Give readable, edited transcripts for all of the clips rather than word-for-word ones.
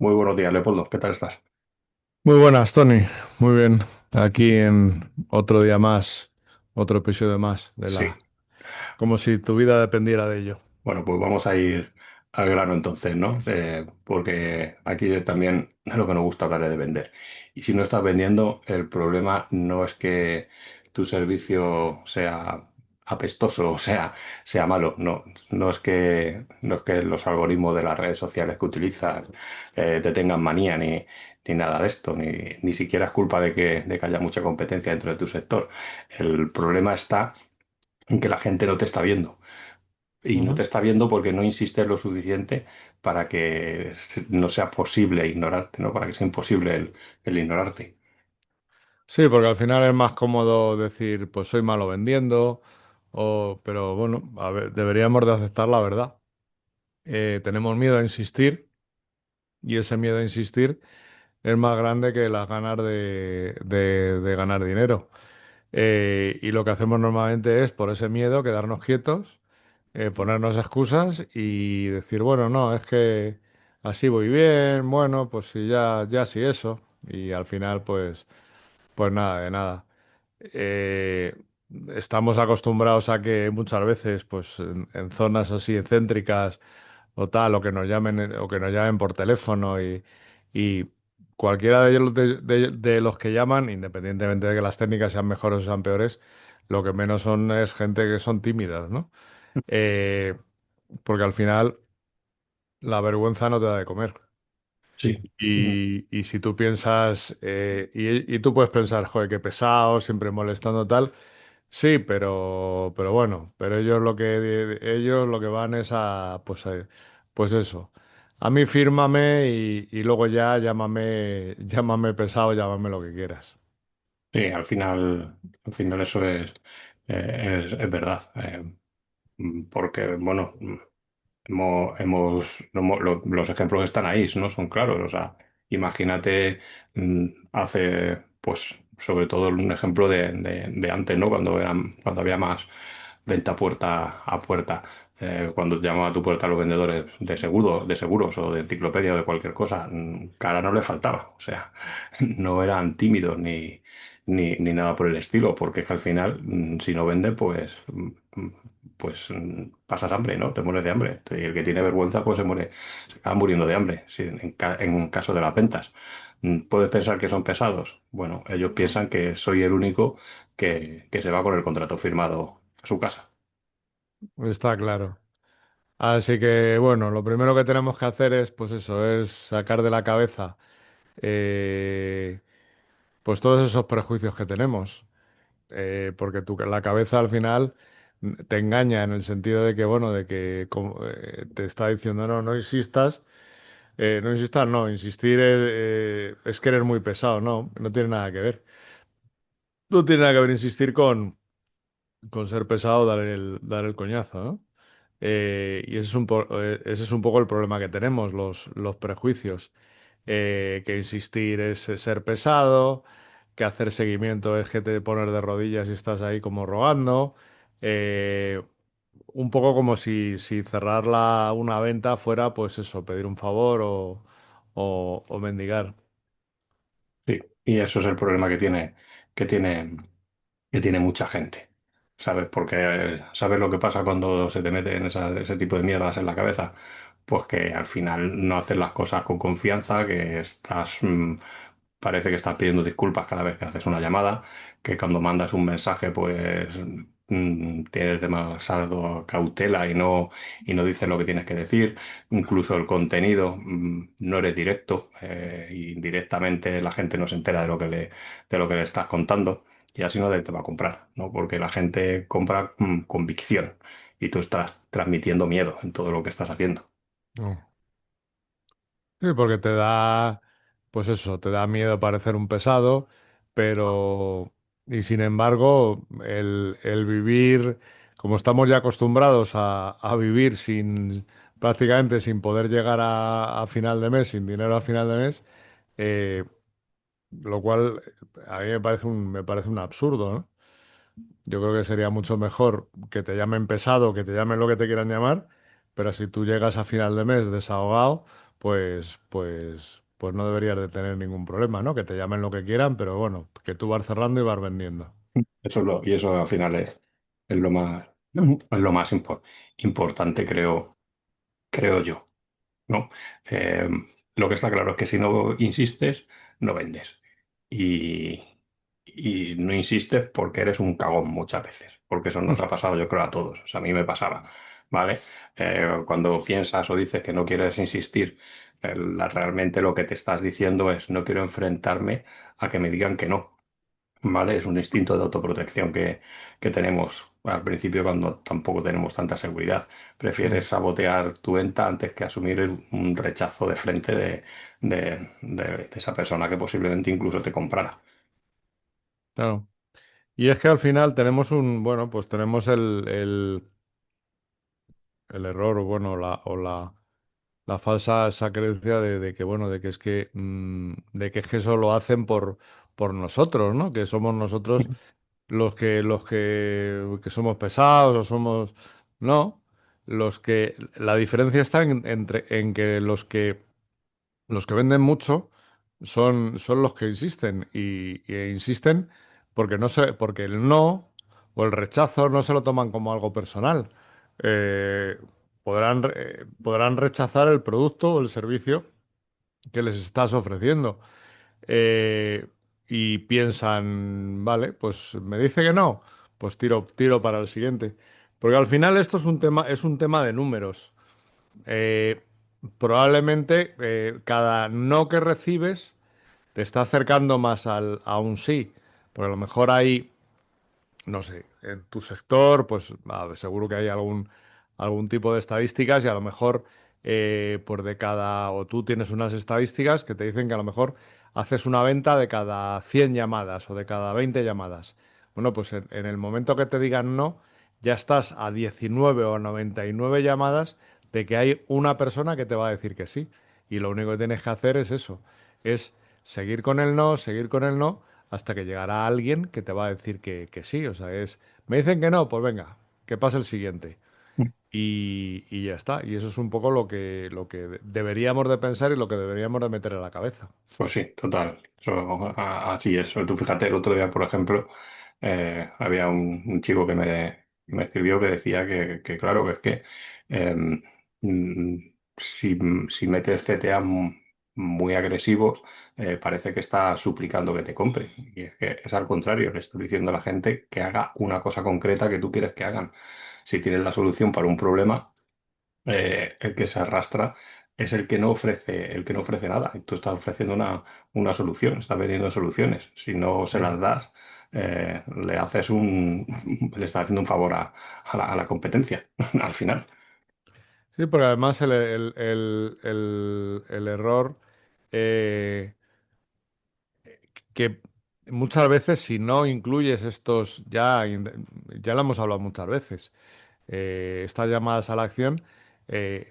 Muy buenos días, Leopoldo. ¿Qué tal estás? Muy buenas, Tony. Muy bien. Aquí en otro día más, otro episodio más de Sí. como si tu vida dependiera de ello. Bueno, pues vamos a ir al grano entonces, ¿no? Porque aquí también lo que nos gusta hablar es de vender. Y si no estás vendiendo, el problema no es que tu servicio sea apestoso o sea malo. No, no es que los algoritmos de las redes sociales que utilizas te tengan manía ni nada de esto, ni siquiera es culpa de que haya mucha competencia dentro de tu sector. El problema está en que la gente no te está viendo. Y no te Ujú. está viendo porque no insistes lo suficiente para que no sea posible ignorarte, ¿no? Para que sea imposible el ignorarte. Sí, porque al final es más cómodo decir, pues soy malo vendiendo, pero bueno, a ver, deberíamos de aceptar la verdad. Tenemos miedo a insistir y ese miedo a insistir es más grande que las ganas de ganar dinero. Y lo que hacemos normalmente es, por ese miedo, quedarnos quietos, ponernos excusas y decir, bueno, no, es que así voy bien, bueno, pues sí, ya sí eso. Y al final, pues nada, de nada. Eh, Estamos acostumbrados a que muchas veces, pues en zonas así excéntricas o tal, o que nos llamen por teléfono y cualquiera de ellos de los que llaman, independientemente de que las técnicas sean mejores o sean peores, lo que menos son es gente que son tímidas, ¿no? Eh, Porque al final la vergüenza no te da de comer. Sí. Y si tú piensas, y tú puedes pensar, joder, qué pesado, siempre molestando tal. Sí, pero bueno, pero ellos lo que van es pues eso. A mí fírmame y luego ya llámame pesado, llámame lo que quieras. Sí, al final eso es verdad. Porque, bueno, los ejemplos están ahí, ¿no? Son claros. O sea, imagínate, pues, sobre todo un ejemplo de antes, ¿no? Cuando había más venta puerta a puerta. Cuando llamaba a tu puerta a los vendedores de seguros o de enciclopedia o de cualquier cosa, cara no le faltaba. O sea, no eran tímidos ni nada por el estilo, porque es que al final, si no vende, pues pasas hambre, ¿no? Te mueres de hambre. Y el que tiene vergüenza, pues se acaba muriendo de hambre, sí, en un caso de las ventas. ¿Puedes pensar que son pesados? Bueno, ellos piensan que soy el único que se va con el contrato firmado a su casa. Está claro. Así que bueno, lo primero que tenemos que hacer es, pues eso, es sacar de la cabeza eh, pues todos esos prejuicios que tenemos. Porque la cabeza al final te engaña en el sentido de que, bueno, te está diciendo, no, no insistas, no, insistir es que eres muy pesado, no, no tiene nada que ver. No tiene nada que ver insistir con ser pesado, dar el coñazo, ¿no? Y ese es un poco el problema que tenemos, los prejuicios. Que insistir es ser pesado, que hacer seguimiento es que te poner de rodillas y estás ahí como rogando. Eh, un poco como si cerrar una venta fuera, pues eso, pedir un favor o mendigar. Sí, y eso es el problema que tiene, que tiene mucha gente. ¿Sabes? Porque ¿sabes lo que pasa cuando se te meten ese tipo de mierdas en la cabeza? Pues que al final no haces las cosas con confianza, que parece que estás pidiendo disculpas cada vez que haces una llamada, que cuando mandas un mensaje, pues tienes demasiado cautela y no dices lo que tienes que decir. Incluso el contenido, no eres directo, indirectamente la gente no se entera de lo que le estás contando. Y así no te va a comprar, ¿no? Porque la gente compra convicción y tú estás transmitiendo miedo en todo lo que estás haciendo. No. Sí, porque te da, pues eso, te da miedo parecer un pesado, pero, y sin embargo, el vivir, como estamos ya acostumbrados a vivir prácticamente sin poder llegar a final de mes, sin dinero a final de mes, eh, lo cual a mí me parece un absurdo, ¿no? Yo creo que sería mucho mejor que te llamen pesado, que te llamen lo que te quieran llamar, pero si tú llegas a final de mes desahogado, pues no deberías de tener ningún problema, ¿no? Que te llamen lo que quieran, pero bueno, que tú vas cerrando y vas vendiendo. Y eso al final es lo más importante, creo yo, ¿no? Eh, lo que está claro es que si no insistes, no vendes. Y, y no insistes porque eres un cagón muchas veces, porque eso nos ha pasado yo creo a todos, o sea, a mí me pasaba, ¿vale? Cuando piensas o dices que no quieres insistir, realmente lo que te estás diciendo es no quiero enfrentarme a que me digan que no. ¿Vale? Es un instinto de autoprotección que tenemos al principio cuando tampoco tenemos tanta seguridad. Mm, Prefieres sabotear tu venta antes que asumir un rechazo de frente de esa persona que posiblemente incluso te comprara. claro. Y es que al final tenemos bueno, pues tenemos el error, o bueno, la falsa esa creencia de que, bueno, de que es que, de que es que eso lo hacen por nosotros, ¿no? Que somos nosotros que somos pesados o somos, no, la diferencia está en que los que venden mucho son los que insisten e insisten porque el no o el rechazo no se lo toman como algo personal. Eh, podrán rechazar el producto o el servicio que les estás ofreciendo. Eh, y piensan, vale, pues me dice que no, pues tiro para el siguiente. Porque al final esto es un tema de números. Eh, Probablemente cada no que recibes te está acercando más a un sí. Porque a lo mejor hay, no sé, en tu sector, pues seguro que hay algún tipo de estadísticas y a lo mejor, pues o tú tienes unas estadísticas que te dicen que a lo mejor haces una venta de cada 100 llamadas o de cada 20 llamadas. Bueno, pues en el momento que te digan no, ya estás a 19 o 99 llamadas de que hay una persona que te va a decir que sí. Y lo único que tienes que hacer es eso, es seguir con el no, hasta que llegará alguien que te va a decir que sí. O sea, me dicen que no, pues venga, que pase el siguiente. Y ya está. Y eso es un poco lo que deberíamos de pensar y lo que deberíamos de meter en la cabeza. Pues sí, total. Así es. Tú fíjate, el otro día, por ejemplo, había un chico que me escribió que decía que claro, que es que mm, si, si metes CTA muy agresivos, parece que está suplicando que te compre. Y es que es al contrario, le estoy diciendo a la gente que haga una cosa concreta que tú quieres que hagan. Si tienes la solución para un problema, el que se arrastra es el que no ofrece nada. Y tú estás ofreciendo una solución, estás vendiendo soluciones. Si no se Mm. las das, le estás haciendo un favor a la competencia, al final. Sí, porque además el error, eh, que muchas veces si no incluyes ya lo hemos hablado muchas veces, estas llamadas a la acción,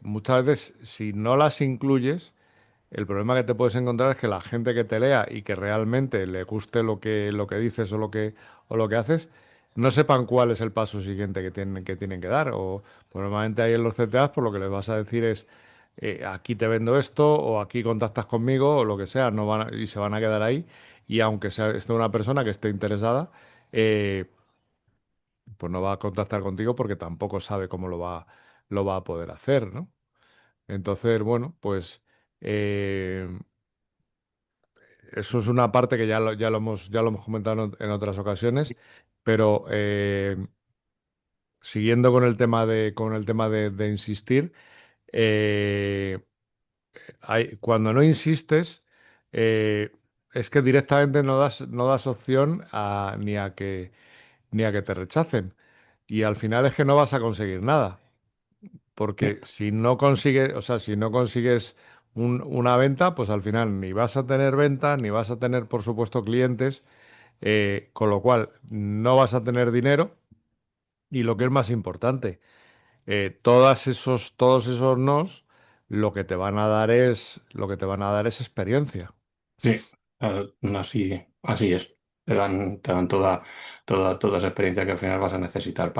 muchas veces si no las incluyes, el problema que te puedes encontrar es que la gente que te lea y que realmente le guste lo que dices o lo que haces, no sepan cuál es el paso siguiente que tienen que dar. O pues normalmente ahí en los CTAs, por lo que les vas a decir es, aquí te vendo esto, o aquí contactas conmigo, o lo que sea, y se van a quedar ahí. Y aunque esté una persona que esté interesada, eh, pues no va a contactar contigo porque tampoco sabe cómo lo va a poder hacer, ¿no? Entonces, bueno, pues eh, eso es una parte que ya lo hemos comentado en otras ocasiones, pero siguiendo con el tema de insistir, eh, cuando no insistes, eh, es que directamente no das opción ni a que te rechacen. Y al final es que no vas a conseguir nada. Sí, Porque si no consigues, o sea, si no consigues una venta, pues al final ni vas a tener venta, ni vas a tener, por supuesto, clientes, con lo cual no vas a tener dinero y lo que es más importante, todos esos nos, lo que te van a dar es experiencia. sí, así es. Te dan toda esa experiencia que al final vas a necesitar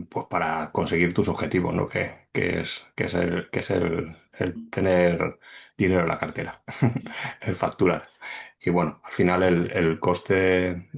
pues para conseguir tus objetivos, ¿no? Que es el tener dinero en la cartera, el facturar. Y bueno, al final el coste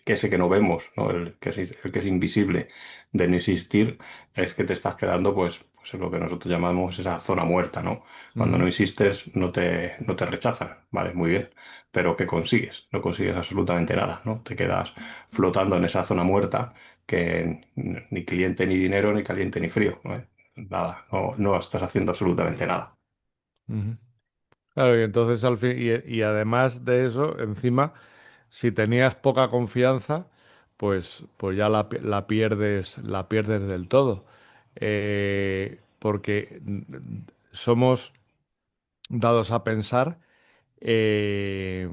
que ese que no vemos, ¿no? El que es invisible de no existir, es que te estás quedando, pues en lo que nosotros llamamos esa zona muerta, ¿no? Cuando no Ujú, existes, no te rechazan, ¿vale? Muy bien. Pero ¿qué consigues? No consigues absolutamente nada, ¿no? Te quedas flotando en esa zona muerta que ni cliente ni dinero, ni caliente ni frío, ¿no? Nada, no estás haciendo absolutamente nada. ujú. Claro, y entonces al fin, y además de eso, encima, si tenías poca confianza, pues ya la pierdes del todo. Porque somos dados a pensar, eh,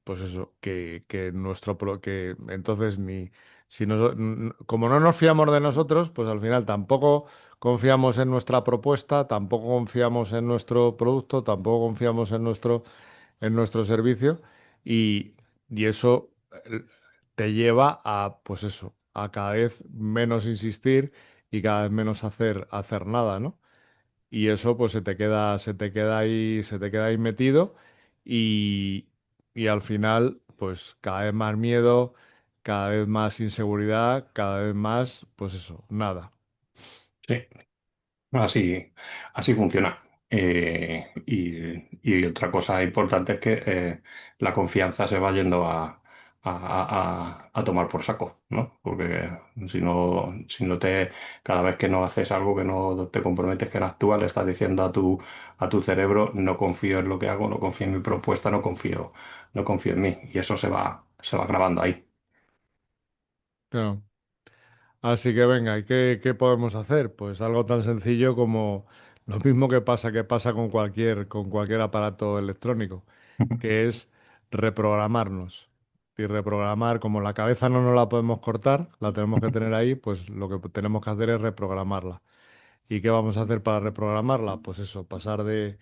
pues eso, que entonces como no nos fiamos de nosotros, pues al final tampoco confiamos en nuestra propuesta, tampoco confiamos en nuestro producto, tampoco confiamos en nuestro servicio y, y eso te lleva a, pues eso, a cada vez menos insistir y cada vez menos hacer nada, ¿no? Y eso pues se te queda ahí metido y, y al final pues cada vez más miedo, cada vez más inseguridad, cada vez más, pues eso, nada. Sí, así funciona. Y otra cosa importante es que la confianza se va yendo a tomar por saco, ¿no? Porque cada vez que no haces algo, que no te comprometes, que no actúas, le estás diciendo a tu cerebro, no confío en lo que hago, no confío en mi propuesta, no confío en mí. Y eso se va grabando ahí. Claro. Así que venga, ¿y qué podemos hacer? Pues algo tan sencillo como lo mismo que pasa con cualquier aparato electrónico, que es reprogramarnos. Y reprogramar, como la cabeza no nos la podemos cortar, la tenemos que tener ahí, pues lo que tenemos que hacer es reprogramarla. ¿Y qué vamos a hacer para reprogramarla? Pues eso, pasar de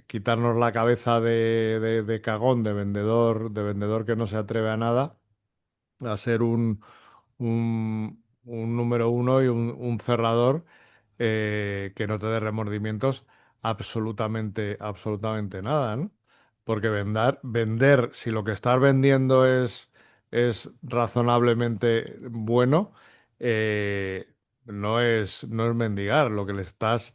quitarnos la cabeza de cagón, de vendedor que no se atreve a nada, a ser un número uno y un cerrador que no te dé remordimientos absolutamente, absolutamente nada, ¿no? Porque vender, si lo que estás vendiendo es razonablemente bueno, no es mendigar. Lo que le estás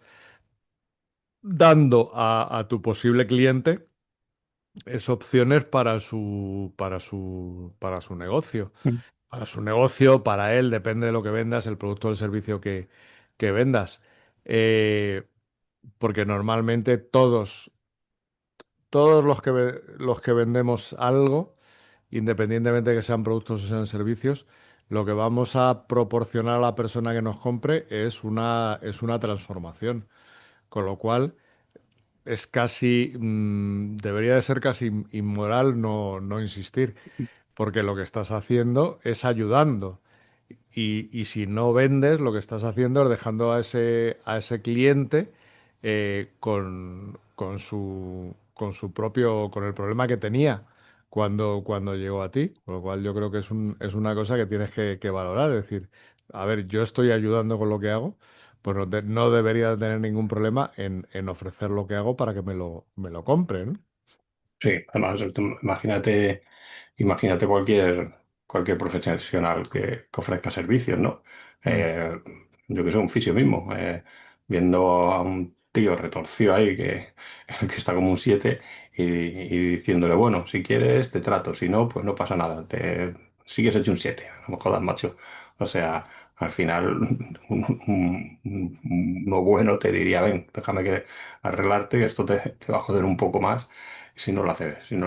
dando a tu posible cliente es opciones para su negocio. Para su negocio, para él, depende de lo que vendas, el producto o el servicio que vendas. Eh, Porque normalmente todos los que vendemos algo, independientemente de que sean productos o sean servicios, lo que vamos a proporcionar a la persona que nos compre es una transformación. Con lo cual, debería de ser casi inmoral no insistir, porque lo que estás haciendo es ayudando. Y si no vendes, lo que estás haciendo es dejando a ese cliente con el problema que tenía cuando llegó a ti. Con lo cual yo creo que es una cosa que tienes que valorar. Es decir, a ver, yo estoy ayudando con lo que hago, pues no debería de tener ningún problema en ofrecer lo que hago para que me lo compren. Sí, además, tú imagínate cualquier profesional que ofrezca servicios, ¿no? Mm. Eh, yo que sé, un fisio mismo, viendo a un tío retorcido ahí que está como un 7 y diciéndole, bueno, si quieres te trato, si no, pues no pasa nada, te sigues hecho un 7, no me jodas, macho. O sea, al final uno bueno te diría, ven, déjame arreglarte, que esto te va a joder un poco más si no lo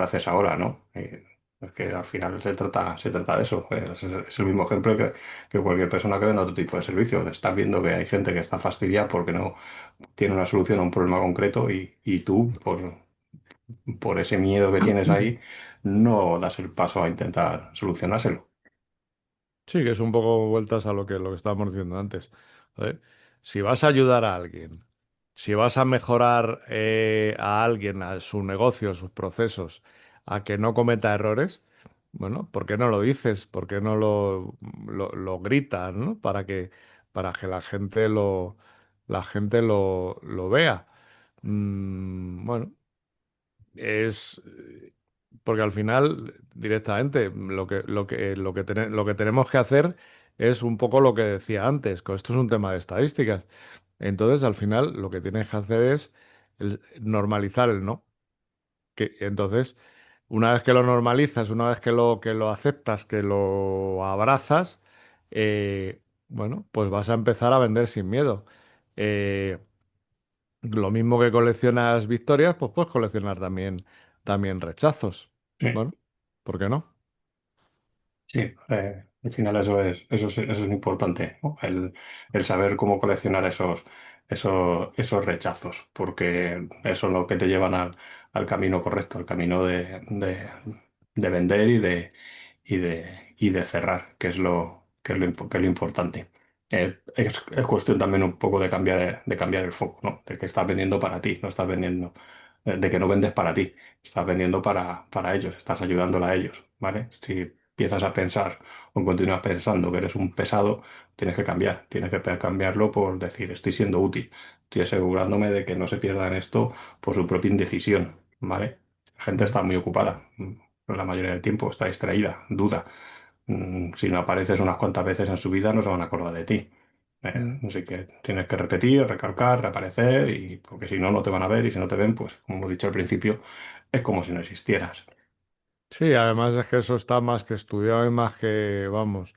haces ahora, ¿no? Es que al final se trata de eso. Es el mismo ejemplo que cualquier persona que venda otro tipo de servicios. Estás viendo que hay gente que está fastidiada porque no tiene una solución a un problema concreto y tú, por ese miedo que tienes ahí, no das el paso a intentar solucionárselo. Sí, que es un poco vueltas a lo que estábamos diciendo antes. ¿Vale? Si vas a ayudar a alguien, si vas a mejorar a alguien, a su negocio, sus procesos, a que no cometa errores, Bueno, ¿por qué no lo dices? ¿Por qué no lo gritas, ¿no? Para que la gente lo vea. Bueno, es porque al final, directamente, lo que tenemos que hacer es un poco lo que decía antes, que esto es un tema de estadísticas. Entonces, al final, lo que tienes que hacer es normalizar el no. Entonces, una vez que lo normalizas, una vez que lo aceptas, que lo abrazas, bueno, pues vas a empezar a vender sin miedo. Eh, lo mismo que coleccionas victorias, pues puedes coleccionar también rechazos. Sí. Bueno, ¿por qué no? Sí, al final eso es importante, ¿no? El saber cómo coleccionar esos rechazos, porque eso es lo que te llevan al camino correcto, al camino de vender y de cerrar, que es lo importante. Es cuestión también un poco de cambiar el foco, ¿no? De que estás vendiendo para ti, no estás vendiendo, de que no vendes para ti, estás vendiendo para ellos, estás ayudándola a ellos, ¿vale? Si empiezas a pensar o continúas pensando que eres un pesado, tienes que cambiarlo por decir, estoy siendo útil, estoy asegurándome de que no se pierdan esto por su propia indecisión, ¿vale? La gente Mm, está muy ocupada, la mayoría del tiempo está distraída, duda. Si no apareces unas cuantas veces en su vida, no se van a acordar de ti. mm. Así que tienes que repetir, recalcar, reaparecer, y porque si no, no te van a ver, y si no te ven, pues, como hemos dicho al principio, es como si no existieras. Sí, además es que eso está más que estudiado y más que, vamos,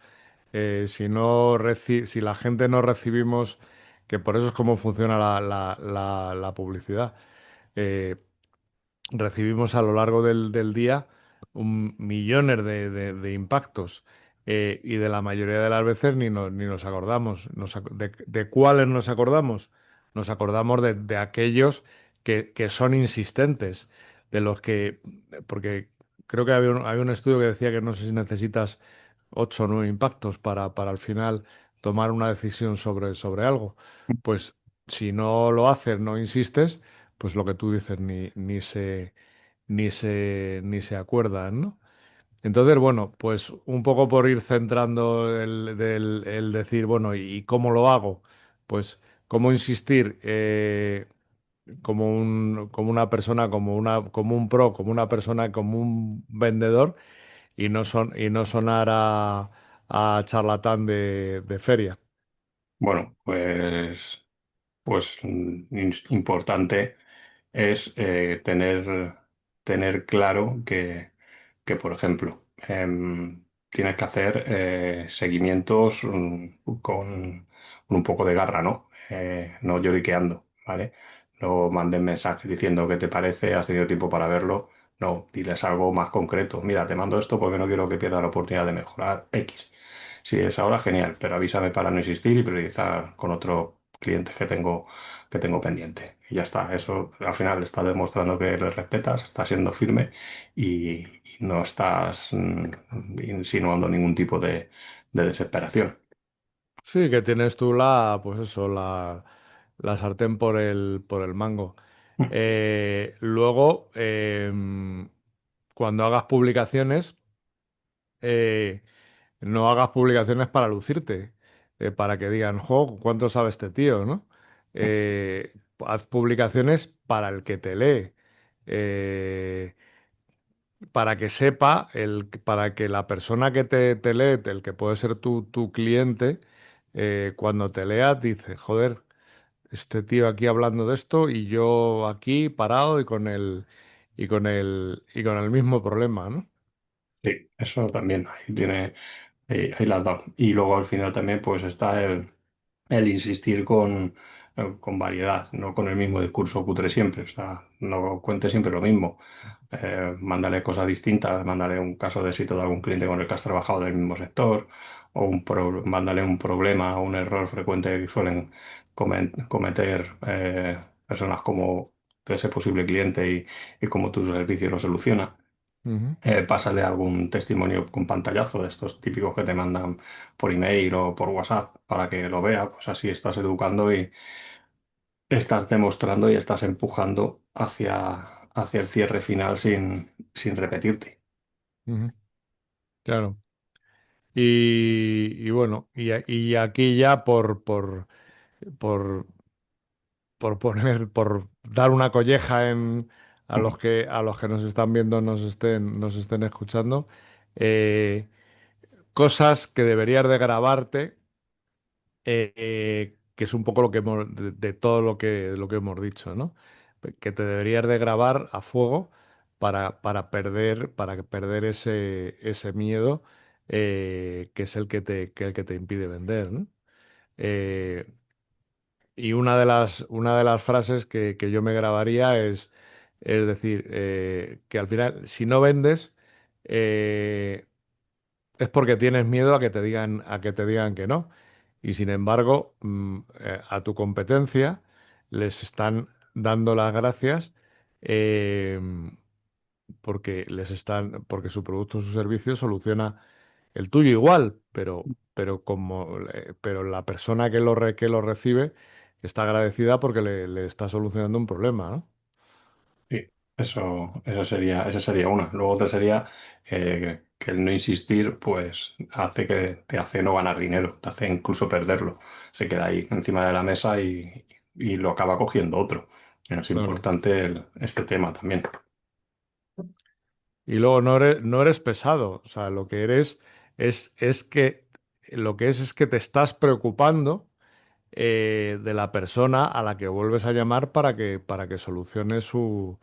si la gente no recibimos, que por eso es como funciona la publicidad. Eh, recibimos a lo largo del día millones de impactos, y de la mayoría de las veces ni nos acordamos. ¿De cuáles nos acordamos? Nos acordamos de aquellos que son insistentes, de los que, porque creo que había un estudio que decía que no sé si necesitas 8 o 9 impactos para al final tomar una decisión sobre algo. Pues si no lo haces, no insistes, pues lo que tú dices ni se acuerdan, ¿no? Entonces, bueno, pues un poco por ir centrando el decir, bueno, ¿y cómo lo hago? Pues cómo insistir, como una persona, como un pro, como una persona, como un vendedor, y no sonar a charlatán de feria. Bueno, pues importante es tener claro por ejemplo, tienes que hacer seguimientos con un poco de garra, ¿no? No lloriqueando, ¿vale? No manden mensajes diciendo qué te parece, has tenido tiempo para verlo. No, diles algo más concreto. Mira, te mando esto porque no quiero que pierda la oportunidad de mejorar X. Si es ahora, genial, pero avísame para no insistir y priorizar con otros clientes que tengo pendiente. Y ya está, eso al final está demostrando que le respetas, estás siendo firme y no estás insinuando ningún tipo de desesperación. Sí, que tienes tú pues eso, la sartén por el mango. Luego, cuando hagas publicaciones, eh, no hagas publicaciones para lucirte, para que digan, jo, ¿cuánto sabe este tío, ¿no? Haz publicaciones para el que te lee, eh, para que sepa, para que la persona que te lee, el que puede ser tu cliente, cuando te lea, dice, joder, este tío aquí hablando de esto y yo aquí parado y con el mismo problema, ¿no? Sí, eso también, ahí la has dado. Y luego al final también pues está el insistir con variedad, no con el mismo discurso cutre siempre. O sea, no cuente siempre lo mismo. Mándale cosas distintas, mándale un caso de éxito de algún cliente con el que has trabajado del mismo sector, o mándale un problema o un error frecuente que suelen cometer personas como ese posible cliente y cómo tu servicio lo soluciona. Ujú, Pásale algún testimonio con pantallazo de estos típicos que te mandan por email o por WhatsApp para que lo vea, pues así estás educando y estás demostrando y estás empujando hacia el cierre final sin repetirte. ujú. claro. Y bueno, y aquí ya por, por dar una colleja a los que nos están viendo, nos estén escuchando, eh, cosas que deberías de grabarte, que es un poco lo que de todo lo que hemos dicho, ¿no? Que te deberías de grabar a fuego para perder ese miedo, que es el que te impide vender, ¿no? Eh, y una de las frases que yo me grabaría es decir, que al final, si no vendes, eh, es porque tienes miedo a que te digan que no. Y sin embargo, a tu competencia les están dando las gracias, eh, porque su producto o su servicio soluciona el tuyo igual, pero la persona que lo recibe está agradecida porque le está solucionando un problema, ¿no? Sí, esa sería una. Luego otra sería que el no insistir, pues te hace no ganar dinero, te hace incluso perderlo. Se queda ahí encima de la mesa y lo acaba cogiendo otro. Es Claro. importante este tema también. Y luego no eres pesado, o sea, lo que eres es que lo que es que te estás preocupando, de la persona a la que vuelves a llamar para que solucione su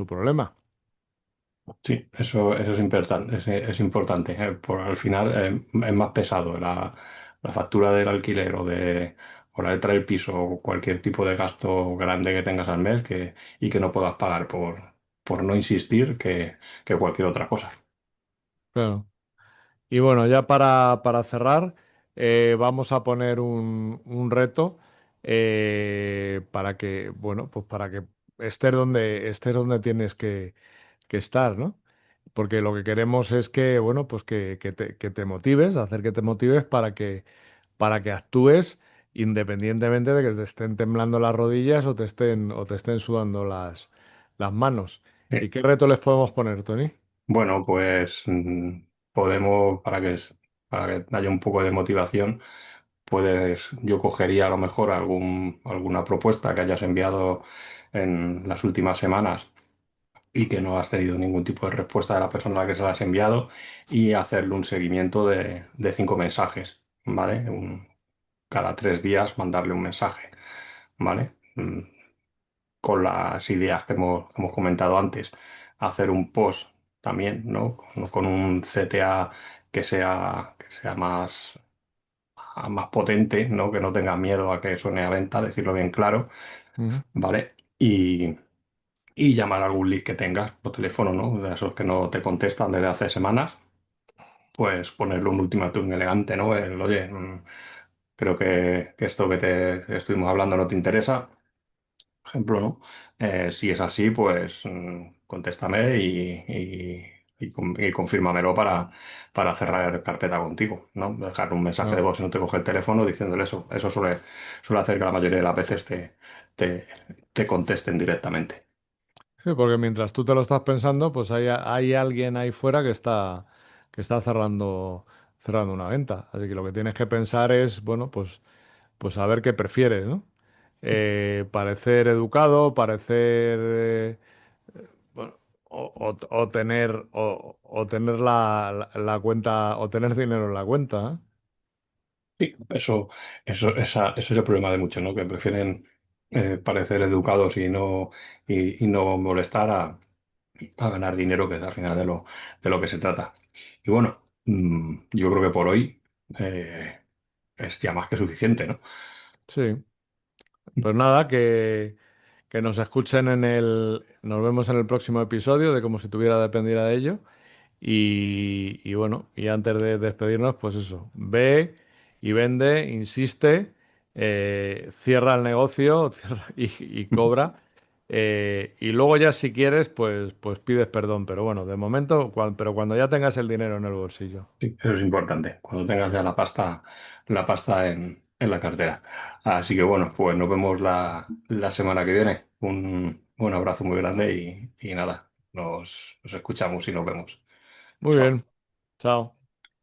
problema. Sí, eso es importante, es importante. Al final es más pesado la factura del alquiler o la letra del piso o cualquier tipo de gasto grande que tengas al mes y que no puedas pagar por no insistir que cualquier otra cosa. Claro. Y bueno, ya para cerrar, vamos a poner un reto, para que, bueno, pues para que estés donde tienes que estar, ¿no? Porque lo que queremos es que, bueno, pues que te motives, hacer que te motives para que actúes independientemente de que te estén temblando las rodillas o te estén sudando las manos. ¿Y Sí. qué reto les podemos poner, Tony? Bueno, pues podemos, para que haya un poco de motivación, yo cogería a lo mejor alguna propuesta que hayas enviado en las últimas semanas y que no has tenido ningún tipo de respuesta de la persona a la que se la has enviado y hacerle un seguimiento de 5 mensajes, ¿vale? Cada 3 días mandarle un mensaje, ¿vale? Con las ideas que hemos comentado antes, hacer un post también, ¿no? Con un CTA que sea más potente, ¿no? Que no tenga miedo a que suene a venta, decirlo bien claro, Ujú, ¿vale? Y llamar a algún lead que tengas por teléfono, ¿no? De esos que no te contestan desde hace semanas, pues ponerle un ultimátum elegante, ¿no? Oye, creo que esto que te estuvimos hablando no te interesa, por ejemplo, ¿no? Si es así, pues contéstame y confírmamelo para cerrar carpeta contigo, ¿no? Dejar un mensaje de claro. voz si no te coge el teléfono diciéndole eso. Eso suele hacer que la mayoría de las veces te, te contesten directamente. Sí, porque mientras tú te lo estás pensando, pues hay alguien ahí fuera que está cerrando una venta. Así que lo que tienes que pensar es, bueno, pues a ver qué prefieres, ¿no? Parecer educado, bueno, o tener la cuenta, o tener dinero en la cuenta, ¿eh? Sí, ese es el problema de muchos, ¿no? Que prefieren parecer educados y no molestar a ganar dinero, que es al final de lo que se trata. Y bueno, yo creo que por hoy es ya más que suficiente, ¿no? Sí. Pues nada, que nos escuchen nos vemos en el próximo episodio de Como si tuviera dependiera de ello. Y bueno, y antes de despedirnos, pues eso, ve y vende, insiste, cierra el negocio y cobra. Y luego ya si quieres, pues pides perdón. Pero bueno, de momento, pero cuando ya tengas el dinero en el bolsillo. Sí, eso es importante, cuando tengas ya la pasta en la cartera. Así que bueno, pues nos vemos la semana que viene. Un abrazo muy grande y nada, nos escuchamos y nos vemos. Muy Chao. bien. Chao.